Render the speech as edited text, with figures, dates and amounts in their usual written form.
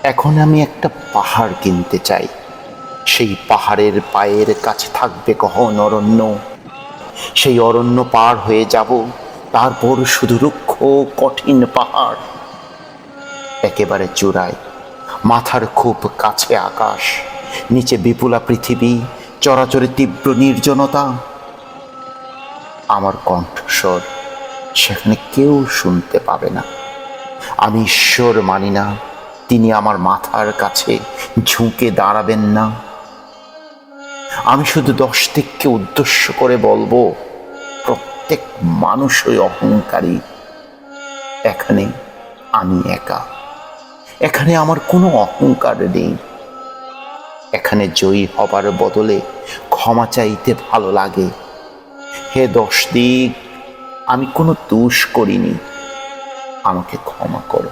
এখন আমি একটা পাহাড় কিনতে চাই। সেই পাহাড়ের পায়ের কাছে থাকবে গহন অরণ্য। সেই অরণ্য পার হয়ে যাব, তারপর শুধু রুক্ষ কঠিন পাহাড়। একেবারে চূড়ায় মাথার খুব কাছে আকাশ, নিচে বিপুলা পৃথিবী, চরাচরে তীব্র নির্জনতা। আমার কণ্ঠস্বর সেখানে কেউ শুনতে পাবে না। আমি ঈশ্বর মানি না তিনি আমার মাথার কাছে ঝুঁকে দাঁড়াবেন না। আমি শুধু 10 দিককে উদ্দেশ্য করে বলবো, প্রত্যেক মানুষই অহংকারী। এখানে আমি একা, এখানে আমার কোনো অহংকার নেই। এখানে জয়ী হবার বদলে ক্ষমা চাইতে ভালো লাগে। হে 10 দিক, আমি কোনো দোষ করিনি, আমাকে ক্ষমা করো।